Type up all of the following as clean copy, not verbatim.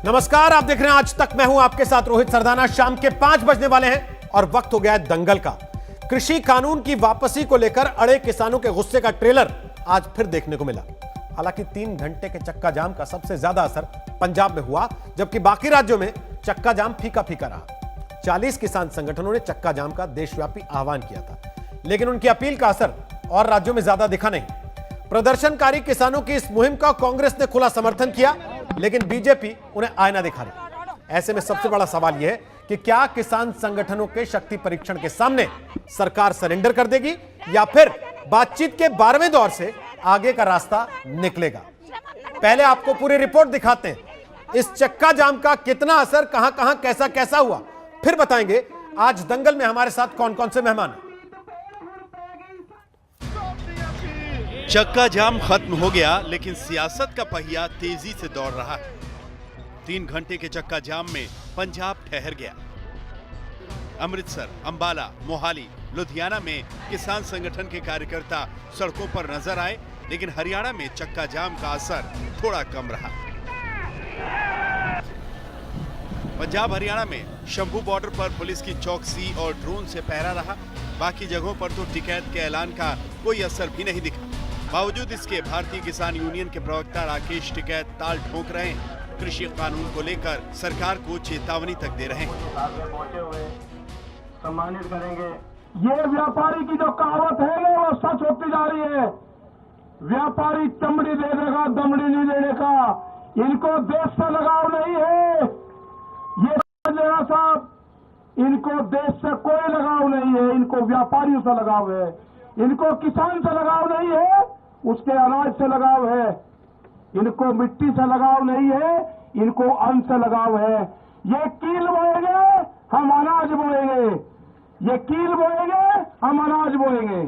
नमस्कार, आप देख रहे हैं आज तक। मैं हूं आपके साथ रोहित सरदाना। शाम के 5 बजने वाले हैं और वक्त हो गया है दंगल का। कृषि कानून की वापसी को लेकर अड़े किसानों के गुस्से का ट्रेलर आज फिर देखने को मिला। हालांकि 3 घंटे के चक्का जाम का सबसे ज्यादा असर पंजाब में हुआ, जबकि बाकी राज्यों में चक्का जाम फीका फीका रहा। 40 किसान संगठनों ने चक्का जाम का देशव्यापी आह्वान किया था, लेकिन उनकी अपील का असर और राज्यों में ज्यादा दिखा नहीं। प्रदर्शनकारी किसानों की इस मुहिम का कांग्रेस ने खुला समर्थन किया, लेकिन बीजेपी उन्हें आईना दिखा रही। ऐसे में सबसे बड़ा सवाल यह है कि क्या किसान संगठनों के शक्ति परीक्षण के सामने सरकार सरेंडर कर देगी या फिर बातचीत के 12वें दौर से आगे का रास्ता निकलेगा। पहले आपको पूरी रिपोर्ट दिखाते हैं। इस चक्का जाम का कितना असर, कहां कहां कैसा कैसा हुआ, फिर बताएंगे। आज दंगल में हमारे साथ कौन कौन से मेहमान हैं। चक्का जाम खत्म हो गया, लेकिन सियासत का पहिया तेजी से दौड़ रहा है। 3 घंटे के चक्का जाम में पंजाब ठहर गया। अमृतसर, अंबाला, मोहाली, लुधियाना में किसान संगठन के कार्यकर्ता सड़कों पर नजर आए, लेकिन हरियाणा में चक्का जाम का असर थोड़ा कम रहा। पंजाब हरियाणा में शंभू बॉर्डर पर पुलिस की चौकसी और ड्रोन से पहरा रहा। बाकी जगहों पर तो टिकैत के ऐलान का कोई असर भी नहीं दिखा। बावजूद इसके भारतीय किसान यूनियन के प्रवक्ता राकेश टिकैत ताल ठोक रहे हैं। कृषि कानून को लेकर सरकार को चेतावनी तक दे रहे हैं। आगे पहुंचे हुए सम्मानित करेंगे। ये व्यापारी की जो कहावत है ना, वो सच होती जा रही है। व्यापारी चमड़ी दे देगा, दमड़ी नहीं देने का। इनको देश से लगाव नहीं है, ये समझ लेना साहब। इनको देश से कोई लगाव नहीं है, इनको व्यापारियों से लगाव है। इनको किसान से लगाव नहीं है, उसके अनाज से लगाव है। इनको मिट्टी से लगाव नहीं है, इनको अन्न से लगाव है। ये कील बोएंगे, हम अनाज बोएंगे। ये कील बोएंगे, हम अनाज बोएंगे।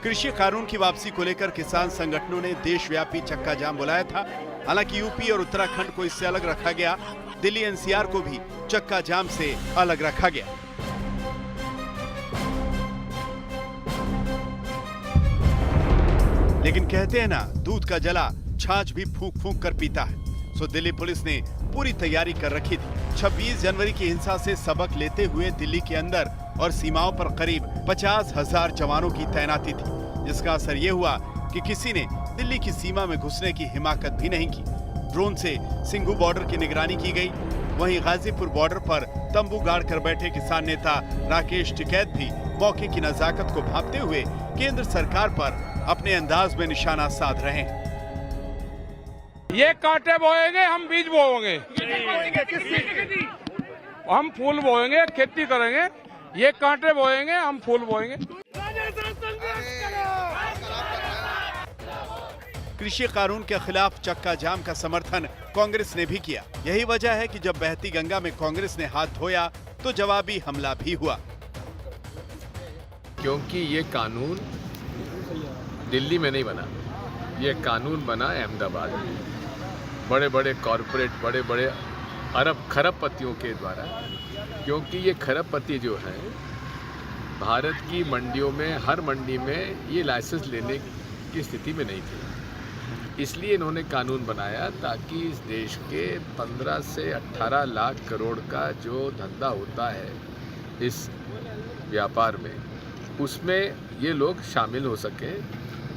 कृषि कानून की वापसी को लेकर किसान संगठनों ने देशव्यापी चक्का जाम बुलाया था। हालांकि यूपी और उत्तराखंड को इससे अलग रखा गया। दिल्ली एनसीआर को भी चक्का जाम से अलग रखा गया। लेकिन कहते हैं ना, दूध का जला छाछ भी फूंक फूंक कर पीता है। सो दिल्ली पुलिस ने पूरी तैयारी कर रखी थी। 26 जनवरी की हिंसा से सबक लेते हुए दिल्ली के अंदर और सीमाओं पर करीब 50,000 जवानों की तैनाती थी, जिसका असर ये हुआ कि किसी ने दिल्ली की सीमा में घुसने की हिमाकत भी नहीं की। ड्रोन से सिंघू बॉर्डर की निगरानी की गई। वहीं गाजीपुर बॉर्डर पर तंबू गाड़ कर बैठे किसान नेता राकेश टिकैत भी मौके की नजाकत को भांपते हुए केंद्र सरकार पर अपने अंदाज में निशाना साध रहे हैं। ये कांटे बोएंगे, हम बीज बोएंगे। हम फूल बोएंगे, खेती करेंगे। ये कांटे बोएंगे, हम फूल बोएंगे। कृषि कानून के खिलाफ चक्का जाम का समर्थन कांग्रेस ने भी किया। यही वजह है कि जब बहती गंगा में कांग्रेस ने हाथ धोया तो जवाबी हमला भी हुआ। क्योंकि ये कानून दिल्ली में नहीं बना, ये कानून बना अहमदाबाद में। बड़े बड़े कॉरपोरेट, बड़े बड़े अरब खरबपतियों के द्वारा। क्योंकि ये खरबपति जो हैं, भारत की मंडियों में, हर मंडी में ये लाइसेंस लेने की स्थिति में नहीं थे। इसलिए इन्होंने कानून बनाया ताकि इस देश के 15 से 18 लाख करोड़ का जो धंधा होता है इस व्यापार में, उसमें ये लोग शामिल हो सकें।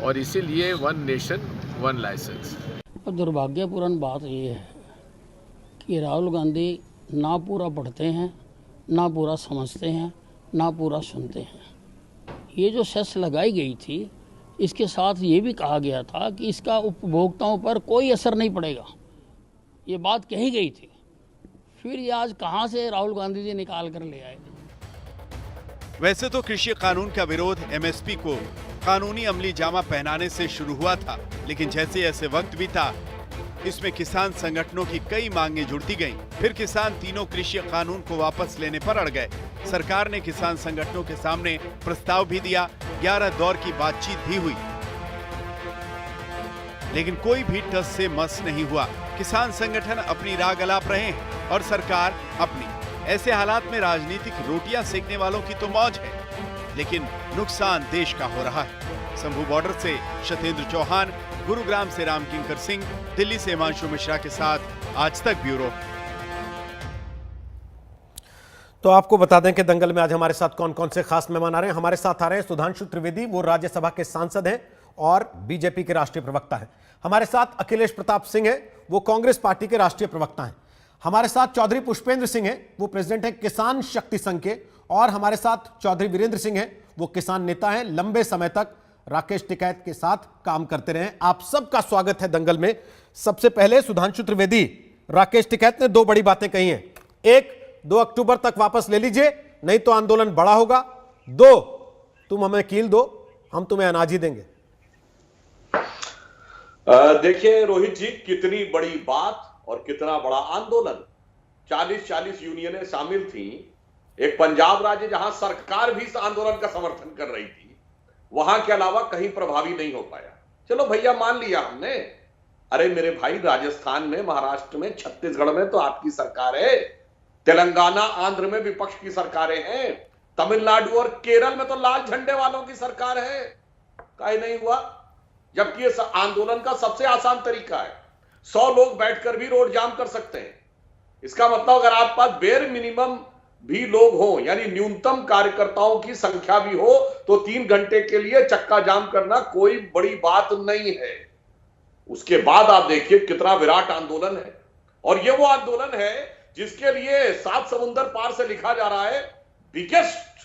और इसीलिए 1 नेशन 1 लाइसेंस। दुर्भाग्यपूर्ण बात ये है कि राहुल गांधी ना पूरा पढ़ते हैं, ना पूरा समझते हैं, ना पूरा सुनते हैं। ये जो सेस लगाई गई थी, इसके साथ ये भी कहा गया था कि इसका उपभोक्ताओं पर कोई असर नहीं पड़ेगा। ये बात कही गई थी। फिर ये आज कहाँ से राहुल गांधी जी निकाल कर ले आए। वैसे तो कृषि कानून का विरोध एमएसपी को कानूनी अमली जामा पहनाने से शुरू हुआ था, लेकिन जैसे जैसे वक्त बीता, इसमें किसान संगठनों की कई मांगें जुड़ती गईं। फिर किसान तीनों कृषि कानून को वापस लेने पर अड़ गए। सरकार ने किसान संगठनों के सामने प्रस्ताव भी दिया। 11 दौर की बातचीत भी हुई, लेकिन कोई भी टस से मस नहीं हुआ। किसान संगठन अपनी राग अलाप रहे हैं और सरकार अपनी। ऐसे हालात में राजनीतिक रोटियां सेकने वालों की तो मौज है, लेकिन नुकसान देश का हो रहा है। संभू बॉर्डर से शतेंद्र चौहान, गुरुग्राम से राम किंकर सिंह, दिल्ली से हिमांशु मिश्रा के साथ आज तक ब्यूरो। तो आपको बता दें कि दंगल में आज हमारे साथ कौन कौन से खास मेहमान आ रहे हैं। हमारे साथ आ रहे हैं सुधांशु त्रिवेदी, वो राज्यसभा के सांसद हैं और बीजेपी के राष्ट्रीय प्रवक्ता हैं। हमारे साथ अखिलेश प्रताप सिंह है, वो कांग्रेस पार्टी के राष्ट्रीय प्रवक्ता हैं। हमारे साथ चौधरी पुष्पेंद्र सिंह हैं, वो प्रेसिडेंट हैं किसान शक्ति संघ के। और हमारे साथ चौधरी वीरेंद्र सिंह हैं, वो किसान नेता हैं, लंबे समय तक राकेश टिकैत के साथ काम करते रहे। आप सबका स्वागत है दंगल में। सबसे पहले सुधांशु त्रिवेदी, राकेश टिकैत ने दो बड़ी बातें कही हैं। एक, 2 अक्टूबर तक वापस ले लीजिए, नहीं तो आंदोलन बड़ा होगा। 2, तुम हमें कील दो, हम तुम्हें अनाज ही देंगे। देखिए रोहित जी, कितनी बड़ी बात और कितना बड़ा आंदोलन। 40 यूनियनें शामिल थी। एक पंजाब राज्य जहां सरकार भी इस आंदोलन का समर्थन कर रही थी, वहां के अलावा कहीं प्रभावी नहीं हो पाया। चलो भैया, मान लिया हमने। अरे मेरे भाई, राजस्थान में, महाराष्ट्र में, छत्तीसगढ़ में तो आपकी सरकार है, तेलंगाना आंध्र में विपक्ष की सरकारें हैं, तमिलनाडु और केरल में तो लाल झंडे वालों की सरकार है। काहे नहीं हुआ? जबकि इस आंदोलन का सबसे आसान तरीका है, 100 लोग बैठकर भी रोड जाम कर सकते हैं। इसका मतलब अगर आपके पास बेर मिनिमम भी लोग हो, यानी न्यूनतम कार्यकर्ताओं की संख्या भी हो, तो 3 घंटे के लिए चक्का जाम करना कोई बड़ी बात नहीं है। उसके बाद आप देखिए कितना विराट आंदोलन है। और यह वो आंदोलन है जिसके लिए 7 समुंदर पार से लिखा जा रहा है biggest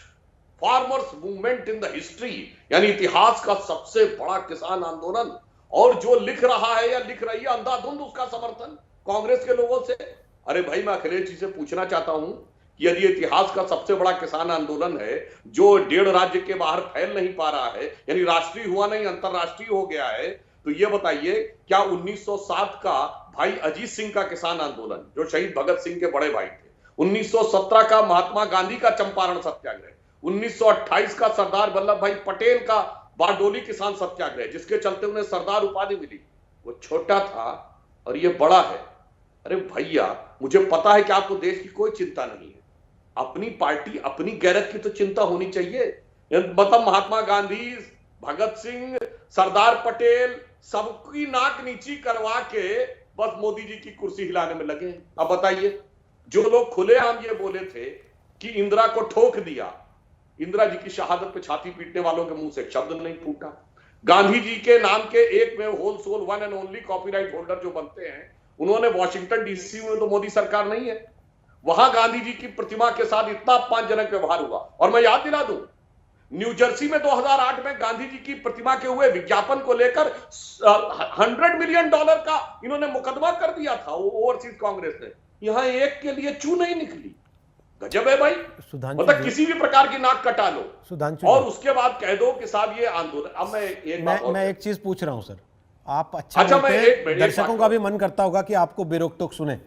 farmers movement in the history, यानी इतिहास का सबसे बड़ा किसान आंदोलन। और जो लिख रहा है या लिख रही है अंधाधुंध उसका समर्थन कांग्रेस के लोगों से। अरे भाई, मैं अखिलेश जी से पूछना चाहता हूं कि यदि इतिहास का सबसे बड़ा किसान आंदोलन है जो 1.5 राज्य के बाहर फैल नहीं पा रहा है, यानी राष्ट्रीय हुआ नहीं अंतरराष्ट्रीय हो गया है, तो ये बताइए क्या 1907 का भाई अजीत सिंह का किसान आंदोलन, जो शहीद भगत सिंह के बड़े भाई थे, 1917 का महात्मा गांधी का चंपारण सत्याग्रह, 1928 का सरदार वल्लभ भाई पटेल का बारडोली किसान सत्याग्रह, जिसके चलते उन्हें सरदार उपाधि मिली, वो छोटा था और ये बड़ा है। अरे भैया, मुझे पता है कि आपको देश की कोई चिंता नहीं है, अपनी पार्टी, अपनी गैरत की तो चिंता होनी चाहिए। मतलब महात्मा गांधी, भगत सिंह, सरदार पटेल, सबकी नाक नीची करवा के बस मोदी जी की कुर्सी हिलाने में लगे। अब बताइए, जो लोग खुलेआम ये बोले थे कि इंदिरा को ठोक दिया, इंदिरा जी की शहादत पे छाती पीटने वालों के मुंह से एक शब्द नहीं फूटा। गांधी जी के नाम के एक में whole sole one and only copyright holder जो बनते हैं, उन्होंने वॉशिंगटन डीसी में तो मोदी सरकार नहीं है, वहां गांधी जी की प्रतिमा के साथ इतना अपमानजनक व्यवहार हुआ। और मैं याद दिला दूं, न्यू जर्सी में 2008 में गांधी जी की प्रतिमा के हुए विज्ञापन को लेकर $100 मिलियन का इन्होंने मुकदमा कर दिया था ओवरसीज कांग्रेस ने। यहां एक के लिए चू नहीं निकली। गजब है भाई। मतलब किसी भी प्रकार की नाक कटा लो सुधांशु, और उसके बाद कह दो कि साहब ये आंदोलन। अब मैं एक चीज पूछ रहा हूं सर, आप अच्छा दर्शकों का भी मन करता होगा कि आपको बेरोक टोक सुने,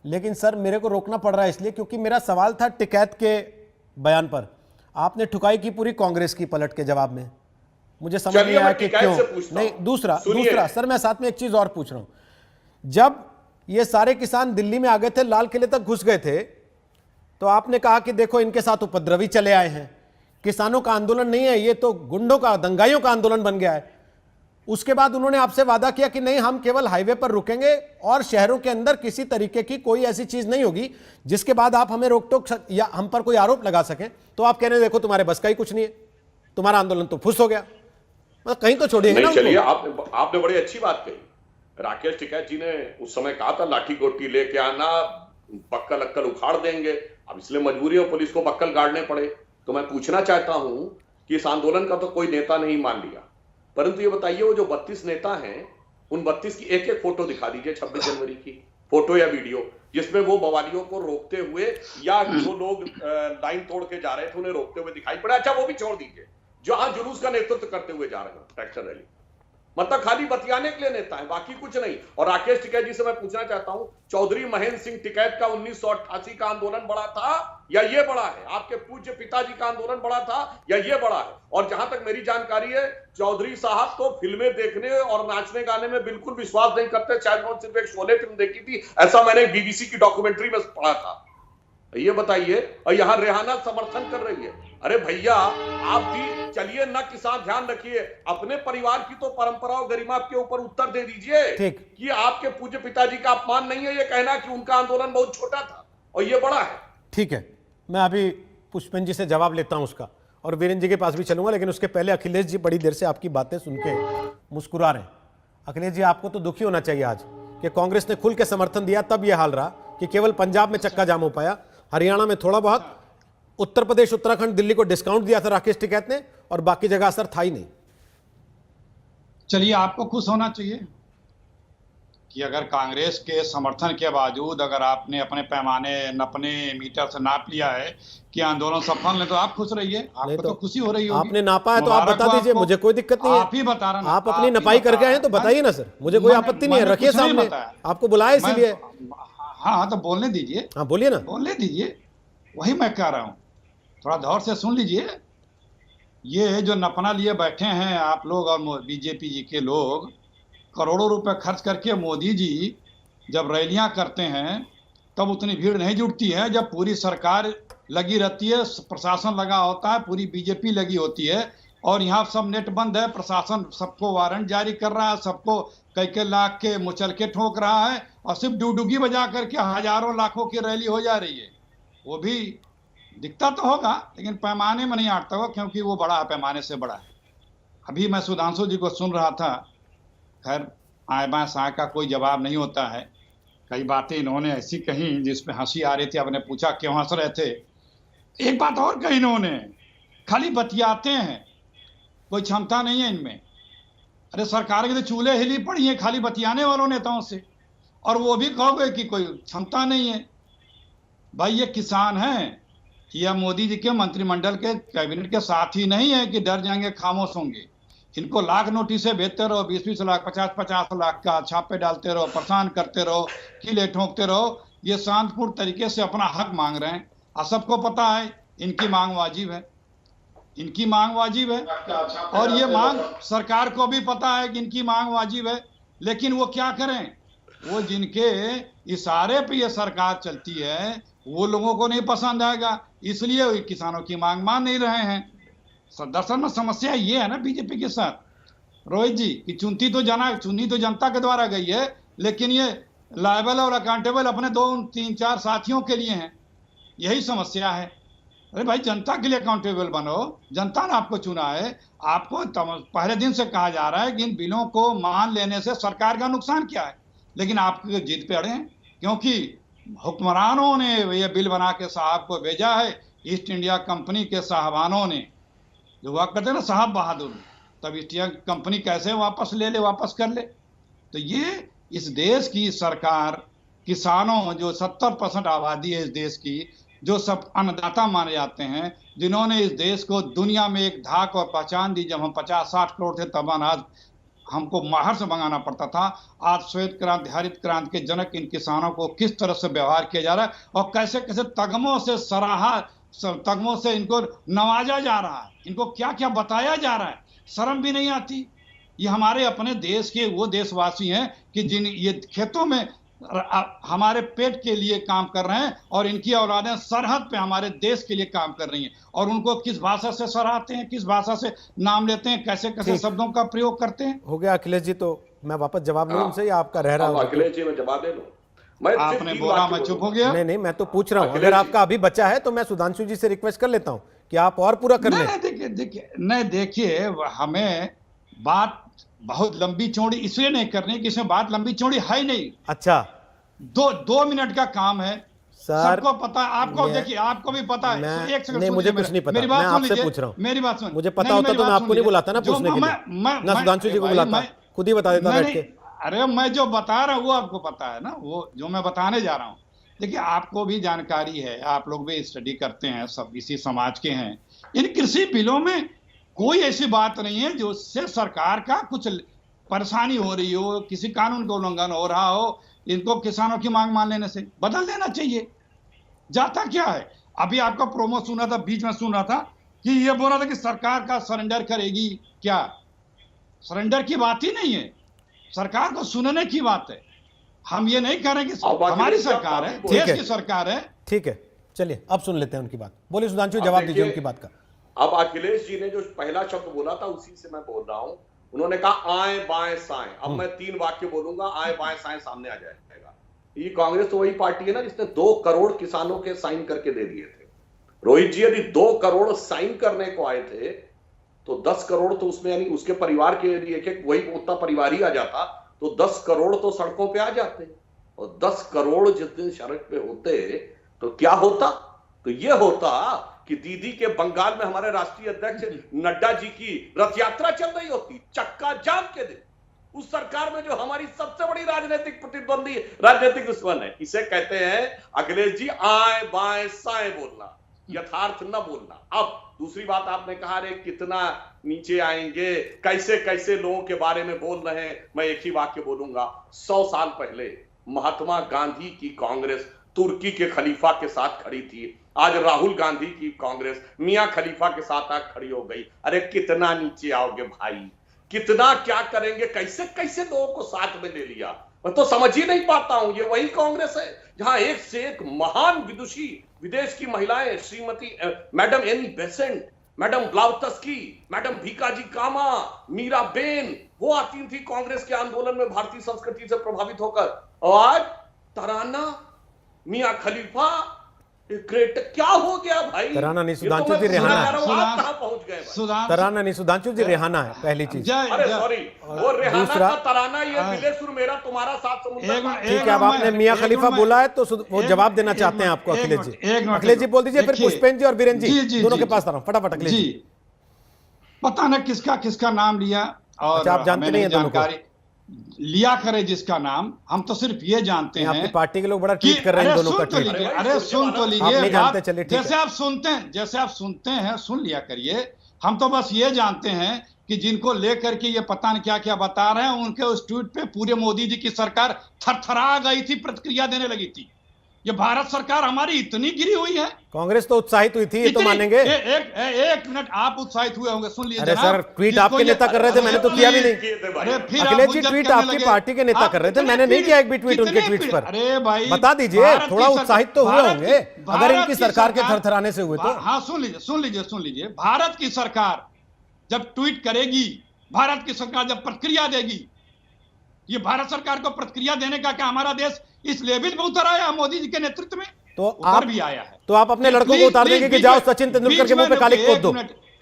लेकिन सर मेरे को रोकना पड़ रहा है इसलिए क्योंकि मेरा सवाल था टिकैत के बयान पर। आपने ठुकाई की पूरी कांग्रेस की पलट के जवाब में। मुझे समझ नहीं आया कि क्यों नहीं। दूसरा सर, मैं साथ में एक चीज और पूछ रहा हूं। जब ये सारे किसान दिल्ली में आ गए थे, लाल किले तक घुस गए थे, तो आपने कहा कि देखो इनके साथ उपद्रवी चले आए हैं, किसानों का आंदोलन नहीं है, ये तो गुंडों का, दंगाइयों का आंदोलन बन गया है। उसके बाद उन्होंने आपसे वादा किया कि नहीं, हम केवल हाईवे पर रुकेंगे और शहरों के अंदर किसी तरीके की कोई ऐसी चीज नहीं होगी जिसके बाद आप हमें रोक टोक या हम पर कोई आरोप लगा सकें। तो आप कह रहे हैं देखो तुम्हारे बस का ही कुछ नहीं है, तुम्हारा आंदोलन तो फुस हो गया। मतलब कहीं तो छोड़िए ना। चलिए, आपने बड़ी अच्छी बात कही। राकेश टिकैत जी ने उस समय कहा था लाठी गोटी लेके आना, बक्कल अक्कल उखाड़ देंगे। अब इसलिए मजबूरी है पुलिस को बक्कल गाड़ने पड़े। तो मैं पूछना चाहता हूं कि इस आंदोलन का तो कोई नेता नहीं मान लिया, परंतु ये बताइए वो जो 32 नेता हैं, उन 32 की एक एक फोटो दिखा दीजिए 26 जनवरी की फोटो या वीडियो, जिसमें वो बवालियों को रोकते हुए या जो लोग लाइन तोड़ के जा रहे थे उन्हें रोकते हुए दिखाई पड़े। अच्छा, वो भी छोड़ दीजिए, जहां जुलूस का नेतृत्व करते हुए जा रहे हैं, ट्रैक्टर रैली। मतलब खाली बतियाने के लिए नेता है, बाकी कुछ नहीं। और राकेश टिकैत जी से मैं पूछना चाहता हूं, चौधरी महेंद्र सिंह टिकैत का 1988 का आंदोलन बड़ा था या ये बड़ा है? आपके पूज्य पिताजी का आंदोलन बड़ा था या ये बड़ा है? और जहां तक मेरी जानकारी है, चौधरी साहब तो फिल्में देखने और नाचने गाने में बिल्कुल विश्वास नहीं करते, शायद उन्होंने सिर्फ एक शोले फिल्म देखी थी, ऐसा मैंने बीबीसी की डॉक्यूमेंट्री में पढ़ा था। ये बताइए। और यहाँ रेहाना समर्थन कर रही है। अरे भैया, आप भी चलिए ना, किसान ध्यान रखिए, अपने परिवार की तो परंपरा और गरिमा के ऊपर उत्तर दे दीजिए ठीक। कि आपके पूज्य पिताजी का अपमान नहीं है ये कहना कि उनका आंदोलन बहुत छोटा था और ये बड़ा है। ठीक है, मैं अभी पुष्पेंद्र जी से जवाब लेता हूं उसका, और वीरेंद्र जी के पास भी चलूंगा, लेकिन उसके पहले अखिलेश जी बड़ी देर से आपकी बातें सुन के मुस्कुरा रहे हैं। अखिलेश जी, आपको तो दुखी होना चाहिए आज कि कांग्रेस ने खुल के समर्थन दिया, तब यह हाल रहा कि केवल पंजाब में चक्का जाम हो पाया, हरियाणा में थोड़ा बहुत, उत्तर प्रदेश, उत्तराखंड, दिल्ली को डिस्काउंट दिया था राकेश टिकैत ने, और बाकी जगह असर था ही नहीं। चलिए, आपको खुश होना चाहिए कि अगर कांग्रेस के समर्थन के बावजूद अगर आपने अपने पैमाने नपने मीटर से नाप लिया है कि आंदोलन सफल है, तो आप खुश रहिए। आपको तो खुशी हो रही होगी। आपने नापा है तो आप बता दीजिए, मुझे कोई दिक्कत नहीं है। आप ही बता रहा, आप अपनी नपाई करके आए तो बताइए ना सर, मुझे कोई आपत्ति नहीं है, रखिए सामने, आपको बुलाया इसीलिए। हाँ, तो बोलने दीजिए। हाँ, बोलिए ना। बोलने दीजिए, वही मैं कह रहा हूँ, थोड़ा गौर से सुन लीजिए। ये जो नपना लिए बैठे हैं आप लोग और बीजेपी जी के लोग, करोड़ों रुपए खर्च करके मोदी जी जब रैलियां करते हैं तब उतनी भीड़ नहीं जुटती है। जब पूरी सरकार लगी रहती है, प्रशासन लगा होता है, पूरी बीजेपी लगी होती है, और यहाँ सब नेट बंद है, प्रशासन सबको वारंट जारी कर रहा है, सबको कई लाख के मुचलके ठोक रहा है, और सिर्फ डुगडुगी बजा करके हजारों लाखों की रैली हो जा रही है। वो भी दिखता तो होगा, लेकिन पैमाने में नहीं आटता होगा, क्योंकि वो बड़ा है, पैमाने से बड़ा है। अभी मैं सुधांशु जी को सुन रहा था, खैर आए बाएं साए का कोई जवाब नहीं होता है। कई बातें इन्होंने ऐसी कही जिसमें हंसी आ रही थी। आपने पूछा क्यों हंस रहे थे। एक बात और कही इन्होंने, खाली बतियाते हैं, कोई क्षमता नहीं है इनमें। अरे सरकार के तो चूल्हे हिली पड़ी है खाली बतियाने वालों नेताओं से, और वो भी कहोगे कि कोई क्षमता नहीं है। भाई, ये किसान हैं या मोदी जी के मंत्रिमंडल के कैबिनेट के साथ ही नहीं है कि डर जाएंगे, खामोश होंगे। इनको लाख नोटिसें भेजते रहो, 20-20 लाख, 50-50 लाख का छापे डालते रहो, परेशान करते रहो, कीले ठोकते रहो। ये शांतिपूर्ण तरीके से अपना हक मांग रहे हैं, और सबको पता है इनकी मांग वाजिब है, इनकी मांग वाजिब है, और ये मांग सरकार को भी पता है कि इनकी मांग वाजिब है। लेकिन वो क्या करें, वो जिनके इशारे पे ये सरकार चलती है वो लोगों को नहीं पसंद आएगा, इसलिए किसानों की मांग मान नहीं रहे हैं। दरअसल में समस्या ये है ना बीजेपी के साथ रोहित जी, कि चुनी तो जनता के द्वारा गई है, लेकिन ये लायबल और अकाउंटेबल अपने 2-3-4 साथियों के लिए हैं। यही समस्या है। अरे भाई, जनता के लिए अकाउंटेबल बनो, जनता ने आपको चुना है। आपको पहले दिन से कहा जा रहा है कि इन बिलों को मान लेने से सरकार का नुकसान क्या है, लेकिन आप जीत पे अड़े हैं, क्योंकि हुक्मरानों ने ये बिल बना के साहब को भेजा है। ईस्ट इंडिया कंपनी के साहबानों ने, जो वह कहते हैं ना साहब बहादुर, तब ईस्ट इंडिया कंपनी कैसे वापस कर ले। तो ये इस देश की सरकार, किसानों, जो 70% आबादी है इस देश की, जो सब अन्नदाता माने जाते हैं, जिन्होंने इस देश को दुनिया में एक धाक और पहचान दी। जब हम 50-60 करोड़ थे तब अनाज हमको बाहर से मंगाना पड़ता था। आज श्वेत क्रांति, हरित क्रांति के जनक इन किसानों को किस तरह से व्यवहार किया जा रहा है, और कैसे कैसे तगमों से इनको नवाजा जा रहा है, इनको क्या क्या बताया जा रहा है, शर्म भी नहीं आती। ये हमारे अपने देश के वो देशवासी हैं कि जिन ये खेतों में हमारे पेट के लिए काम कर रहे हैं, और इनकी औलादें सरहद पे हमारे देश के लिए काम कर रही हैं, और उनको किस भाषा से सराहते हैं, किस भाषा से नाम लेते हैं, कैसे कैसे शब्दों का प्रयोग करते हैं। हो गया अखिलेश जी, तो मैं वापस जवाब लूं उनसे, या आपका रह रहा है? अखिलेश जी, मैं जवाब दे लूं। आपने बोला मैं चुप हो गया। नहीं, मैं तो पूछ रहा हूं, अगर आपका अभी बचा है तो मैं सुधांशु जी से रिक्वेस्ट कर लेता हूं कि आप और पूरा कर लें। देखिए, हमें बात बहुत लंबी चौड़ी इसलिए नहीं करनी कि इसमें बात लंबी चौड़ी है ही नहीं। अच्छा, 2 मिनट का काम है, सबको पता है। आपको देखिए, आपको भी पता है। एक सेकंड, मुझे कुछ नहीं पता, मैं आपसे पूछ रहा हूं। मेरी बात सुन, मुझे पता होता तो मैं आपको नहीं बुलाता ना पूछने के लिए, ना सुधांशु जी को बुलाता, खुद ही बता देता बैठ के। अरे मैं जो बता रहा हूँ वो आपको पता है ना, वो जो मैं बताने जा रहा हूँ। देखिए, आपको भी जानकारी है, आप लोग भी स्टडी करते हैं, सब इसी समाज के हैं। इन कृषि बिलों में कोई ऐसी बात नहीं है जो उससे सरकार का कुछ परेशानी हो रही हो, किसी कानून का उल्लंघन हो रहा हो। इनको किसानों की मांग मान लेने से बदल देना चाहिए। जाता क्या है, अभी आपका प्रोमो सुना था, बीच में सुन रहा था कि ये बोल रहा था कि सरकार का सरेंडर करेगी। क्या सरेंडर की बात ही नहीं है, सरकार को सुनने की बात है। हम ये नहीं कह रहे कि हमारी सरकार है, देश की सरकार है। ठीक है, चलिए अब सुन लेते हैं उनकी बात। बोलिए सुधांशु, जवाब दीजिए उनकी बात का। अब अखिलेश जी ने जो पहला शब्द बोला था उसी से मैं बोल रहा हूं। उन्होंने कहा आए बाएं साएं। अब मैं 3 वाक्य बोलूंगा, आए बाएं साएं सामने आ जाएगा। ये कांग्रेस तो वही पार्टी है ना जिसने 2 करोड़ किसानों के साइन करके दे दिए थे। रोहित जी यदि 2 करोड़ साइन करने को आए थे तो 10 करोड़ तो उसमें, यानी उसके परिवार के यदि एक वही उतना परिवार ही आ जाता तो 10 करोड़ तो सड़कों पे आ जाते। और 10 करोड़ जिस दिन सड़क पे होते तो क्या होता? तो यह होता कि दीदी के बंगाल में हमारे राष्ट्रीय अध्यक्ष नड्डा जी की रथ यात्रा चल रही होती, चक्का जाम के दिन, उस सरकार में जो हमारी सबसे बड़ी राजनीतिक प्रतिद्वंदी, राजनीतिक दुश्मन है। इसे कहते हैं अखिलेश जी आए बाएं साएं बोलना, यथार्थ न बोलना। अब दूसरी बात आपने कहा, रे कितना नीचे आएंगे, कैसे कैसे लोगों के बारे में बोल रहे हैं। मैं एक ही वाक्य बोलूंगा, 100 साल पहले महात्मा गांधी की कांग्रेस तुर्की के खलीफा के साथ खड़ी थी, आज राहुल गांधी की कांग्रेस मियां खलीफा के साथ आज खड़ी हो गई। अरे कितना नीचे आओगे भाई, कितना क्या करेंगे, कैसे कैसे लोगों को साथ में ले लिया, मैं तो समझ ही नहीं पाता हूं। ये वही कांग्रेस है जहां एक से एक महान विदुषी विदेश की महिलाएं, श्रीमती madam Annie Besant, madam Blavatsky, madam Bhikaji Cama, Mirabehn, वो आती थी कांग्रेस के आंदोलन में भारतीय संस्कृति से प्रभावित होकर। और आज तराना, मियां खलीफा, ग्रेट, क्या हो गया भाई? तराना नहीं सुधांशु जी, रेहाना है। कहां पहुंच गए? तराना नहीं सुधांशु जी, रेहाना है पहली चीज। अरे सॉरी, वो रेहाना दूसरा का तराना, ये मिले सुर मेरा तुम्हारा साथ समुद्र का। ठीक है, अब आपने मियां खलीफा बोला है तो वो जवाब देना चाहते हैं आपको अखिलेश जी। अखिलेश जी बोल दीजिए, फिर पुष्पेन जी और बीरेन जी दोनों के पास आ रहा हूं, फटाफट अखिलेश जी। पता न किसका किसका नाम लिया, और आप जानते नहीं हैं दोनों को? जानकारी लिया करे जिसका नाम, हम तो सिर्फ ये जानते हैं। आपकी पार्टी के लोग बड़ा ट्वीट कर रहे हैं दोनों का ट्वीट। अरे सुन तो आप लीजिए, नहीं जानते, चलिए ठीक है। जैसे आप सुनते हैं सुन लिया करिए। हम तो बस ये जानते हैं कि जिनको लेकर के ये पता नहीं क्या क्या बता रहे हैं, उनके उस ट्वीट पे पूरे मोदी जी की सरकार थरथरा गई थी, प्रतिक्रिया देने लगी थी। ये भारत सरकार हमारी इतनी गिरी हुई है। कांग्रेस तो उत्साहित हुई थी, ये तो मानेंगे। एक मिनट, आप उत्साहित हुए होंगे, सुन लीजिए। अरे सर, ट्वीट आपके नेता कर रहे थे, मैंने तो किया भी नहीं। अखिलेश जी, ट्वीट आपकी पार्टी के नेता कर रहे थे, मैंने नहीं किया एक भी ट्वीट उनके ट्वीट पर। अरे भाई बता दीजिए, थोड़ा उत्साहित तो हुए होंगे अगर इनकी सरकार के थरथराने से हुए तो। हाँ, सुन लीजिए। भारत की सरकार जब ट्वीट करेगी, भारत की सरकार जब प्रतिक्रिया देगी, ये भारत सरकार को प्रतिक्रिया देने का क्या हमारा देश इस लेवल पे उतर आया मोदी जी के नेतृत्व में? तो आप भी आया है। तो आप अपने लड़कों को उतार देंगे कि जाओ सचिन तेंदुलकर के मुंह पे कालिक पोत दो?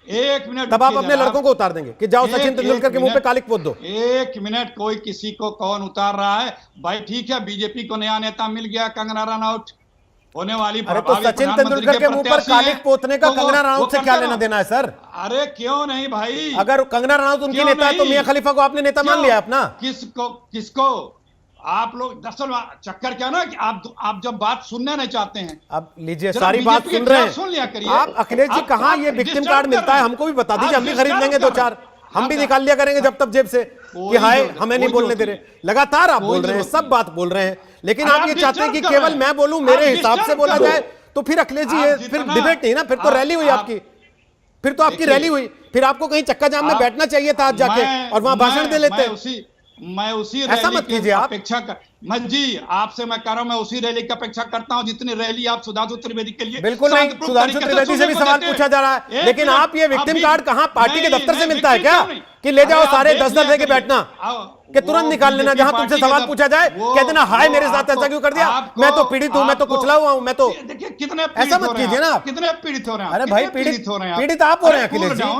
एक मिनट, तब आप अपने लड़कों को उतार देंगे कि जाओ सचिन तेंदुलकर के मुंह पे कालिक पोत दो? एक मिनट, कोई किसी को कौन उतार रहा है भाई? ठीक है, बीजेपी को नया नेता मिल गया, कंगना रनौत होने वाली। अरे तो सचिन तेंदुलकर के मुंह पर कालिक पोतने का कंगना रनौत से क्या लेना देना है सर? अरे क्यों नहीं भाई, अगर कंगना रनौत उनकी नेता है तो मियां खलीफा को आपने नेता मान लिया अपना? किसको आप लोग, दरअसल चक्कर क्या ना कि आप जब बात सुनना नहीं चाहते हैं। अब लीजिए, सारी बात सुन रहे हैं, सुन लिया करिए। आप अखिलेश जी, कहाँ ये विक्टिम कार्ड मिलता है हमको भी बता दीजिए, हम भी खरीद लेंगे 2-4, हम भी निकाल लिया करेंगे जब तब जेब से कि हाय हमें नहीं बोलने दे रहे। लगातार आप बोल रहे हैं, सब बात बोल रहे हैं, लेकिन आप ये चाहते हैं कि केवल मैं बोलूं, मेरे हिसाब से बोला जाए। तो फिर अखिलेश जी, ये फिर डिबेट नहीं ना, फिर तो रैली हुई आपकी, फिर तो आपकी रैली हुई, फिर आपको कहीं चक्का जाम में बैठना चाहिए था आज जाके और वहां भाषण दे लेते। मैं उसी ऐसा मत कीजिए आप। अपेक्षा जी, आपसे मैं कह रहा हूं, मैं उसी रैली की अपेक्षा करता हूं जितनी रैली आप सुधांशु त्रिवेदी के लिए। बिल्कुल नहीं, सुधांशु त्रिवेदी से भी सवाल पूछा जा रहा है, लेकिन आप ये विक्टिम कार्ड कहां पार्टी के दफ्तर से मिलता है क्या कि ले जाओ सारे 10-10 लेके बैठना कि तुरंत निकाल लेना, जहां तुमसे सवाल पूछा जाए कह देना हाय मेरे साथ ऐसा क्यों कर दिया, मैं तो पीड़ित हूं, मैं तो कुचला हुआ हूं, मैं तो। देखिए कितने ऐसा मत कीजिए ना, कितने पीड़ित हो रहे हैं। अरे भाई, पीड़ित आप हो रहे हैं अखिलेश जी।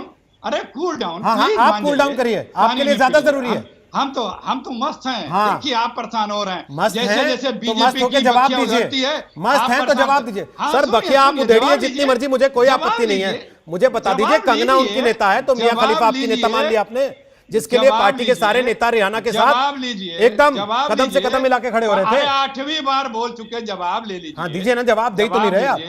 अरे कूल डाउन, हाँ, आप कूल डाउन करिए, आपके लिए ज्यादा जरूरी है। हम तो मस्त हैं। हाँ, देखिए आप परेशान हो रहे हैं, मस्त हैं जैसे तो बीजेपी मस्त होकर जवाब दीजिए, मस्त हैं तो जवाब दीजिए। सर बखिया आप उधेड़िए जितनी मर्जी, मुझे कोई आपत्ति नहीं है, मुझे बता दीजिए कंगना उनकी नेता है तो मियां खलीफा आपकी नेता मान लिया आपने, जिसके लिए पार्टी के सारे नेता रिहाना के साथ एकदम कदम से कदम मिला के खड़े हो रहे थे। 8वीं बार बोल चुके, जवाब ले लीजिए। हाँ दीजिए ना, जवाब दे तो नहीं रहे आप।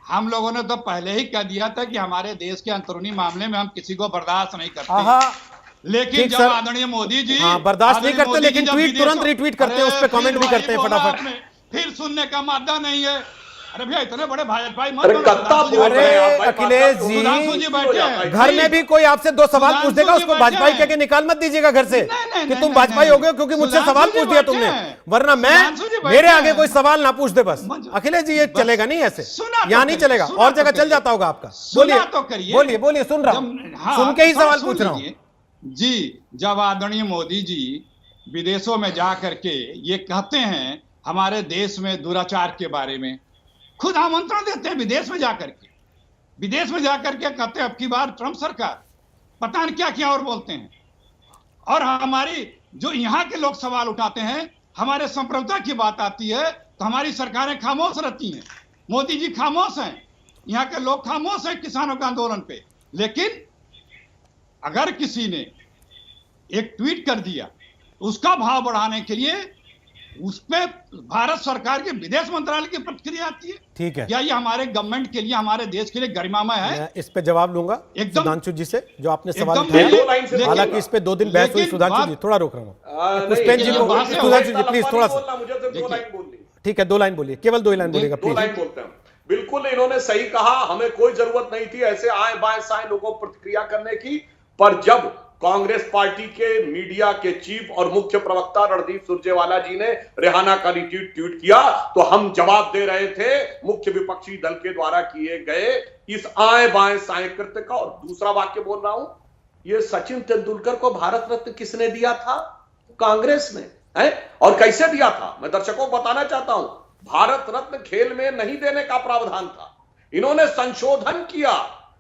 हम लोगों ने तो पहले ही कह दिया था कि हमारे देश के अंदरूनी मामले में हम किसी को बर्दाश्त नहीं करते, लेकिन जब आदरणीय मोदी जी बर्दाश्त नहीं करते, लेकिन ट्वीट तुरंत रिट्वीट करते हैं, उस पर कमेंट भी करते हैं फटाफट। फिर सुनने का मादा नहीं है। अरे भैया इतने बड़े भाजपाई मत अरे बनो, कत्ता सुधांशु जी बोल बैठे रहे हैं हैं। आप भाई, अखिलेश बात- जी, सुधांशु जी बैठे हैं। घर में भी कोई आपसे दो सवाल पूछ देगा, सुधांशु उसको जी भाजपाई बैठे कह के निकाल मत दीजिएगा घर से नहीं, कि तुम नहीं, भाजपाई नहीं, हो गए क्योंकि मुझसे सुधांशु सवाल जी पूछ दिया बैठे तुमने, हैं। वरना सुधांशु जी मैं बैठे मेरे आगे हैं। कोई सवाल ना पूछ दे बस। मंजू- अखिलेश जी ये बस- चलेगा नहीं ऐसे, सुना तो यहाँ नहीं करिए, चलेगा, सुना और तो जगह चल करिए। जाता होगा आपका। सुना बोलिए तो करिए। बोलिए बोलिए, सुन रहा हूँ, सुन के ही थोड़ा सवाल सुन पूछ रहा हूँ। लीजिए। जी, जब आदरणीय मोदी जी विदेशों में जा करके ये कहते हैं हमारे देश में दुराचार के बारे में, खुद आमंत्रण देते हैं विदेश में जाकर के, विदेश में जाकर के कहते हैं अब की बार ट्रंप सरकार पता नहीं क्या क्या और बोलते हैं। और हमारी जो यहाँ के लोग सवाल उठाते हैं, हमारे संप्रभुता की बात आती है तो हमारी सरकारें खामोश रहती हैं, मोदी जी खामोश हैं, यहाँ के लोग खामोश हैं किसानों के आंदोलन पे। लेकिन अगर किसी ने एक ट्वीट कर दिया, उसका भाव बढ़ाने के लिए उस पे भारत सरकार के विदेश मंत्रालय की प्रतिक्रिया आती है। ठीक है, क्या ये हमारे गवर्नमेंट के लिए, हमारे देश के लिए गरिमामय है? मैं इस पे जवाब लूंगा एकदम- सुधांशु जी से, जो आपने सवाल एकदम उठाया। दो लाइन से लेकिन- हालांकि इस पे 2 दिन बहस हुई। लेकिन सुधांशु बात- जी थोड़ा रोक रहा हूँ, नहीं, पुष्पेंद्र जी ये को, बात है, सुधांशु जी प्लीज थोड़ा सा, बोलना, मुझे सिर्फ दो देखिए। लाइन बोलनी, ठीक है 2 लाइन बोलिए, केवल 2 लाइन बोलिएगा दो प्लीज। लाइन बोलते हैं। बिल्कुल इन्होंने सही कहा, हमें कोई जरूरत नहीं थी ऐसे आए बाएं साएं लोगों को प्रतिक्रिया करने की। पर जब कांग्रेस पार्टी के मीडिया के चीफ और मुख्य प्रवक्ता रणदीप सुरजेवाला जी ने रेहाना का रिट्वीट ट्वीट किया तो हम जवाब दे रहे थे मुख्य विपक्षी दल के द्वारा किए गए इस आए बाएं साएं कृत्य का। और दूसरा वाक्य बोल रहा हूं, ये सचिन तेंदुलकर को भारत रत्न किसने दिया था? कांग्रेस ने है। और कैसे दिया था मैं दर्शकों को बताना चाहता हूं। भारत रत्न खेल में नहीं देने का प्रावधान था, इन्होंने संशोधन किया।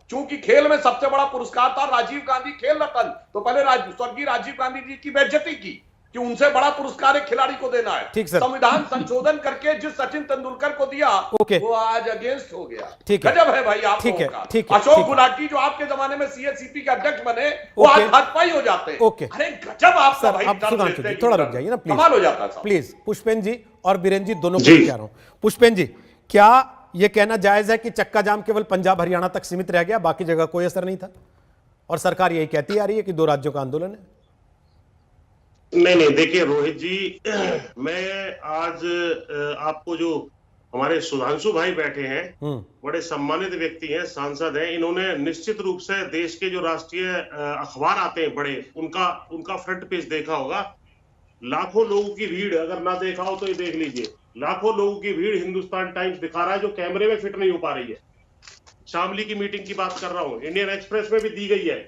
चूंकि खेल में सबसे बड़ा पुरस्कार था राजीव गांधी खेल रत्न, तो पहले स्वर्गीय राजीव गांधी जी की बेइज्जती की कि उनसे बड़ा पुरस्कार एक खिलाड़ी को देना है। ठीक सर। संविधान संशोधन करके जिस सचिन तेंदुलकर को दिया ओके। वो आज अगेंस्ट हो गया। ठीक है। गजब है भाई आप ठीक है, लोगों का। ठीक है, अशोक ठीक है। गुलाटी जो आपके जमाने में सीएसीपी के अध्यक्ष बने वो ओके। आज भाजपाई हो जाते हैं। ओके। अरे गजब आपका सर भाई अब टर्म सुधांशु लेते जी हैं थोड़ा कि रुक जाइए ना प्लीज, कमाल हो जाता है साहब। प्लीज। पुष्पेंद्र जी और बीरेन जी दोनों को जी। कह रहा हूं। पुष्पेंद्र जी, क्या यह कहना जायज है कि चक्का जाम केवल पंजाब हरियाणा तक सीमित रह गया, बाकी जगह कोई असर नहीं था, और सरकार यही कहती आ रही है कि 2 राज्यों का आंदोलन है? नहीं देखिए रोहित जी, मैं आज आपको जो हमारे सुधांशु भाई बैठे हैं, बड़े सम्मानित व्यक्ति हैं, सांसद हैं, इन्होंने निश्चित रूप से देश के जो राष्ट्रीय अखबार आते हैं बड़े, उनका फ्रंट पेज देखा होगा। लाखों लोगों की भीड़, अगर ना देखा हो तो ये देख लीजिए, लाखों लोगों की भीड़ हिंदुस्तान टाइम्स दिखा रहा है जो कैमरे में फिट नहीं हो पा रही है। शामली की मीटिंग की बात कर रहा हूं, इंडियन एक्सप्रेस में भी दी गई है।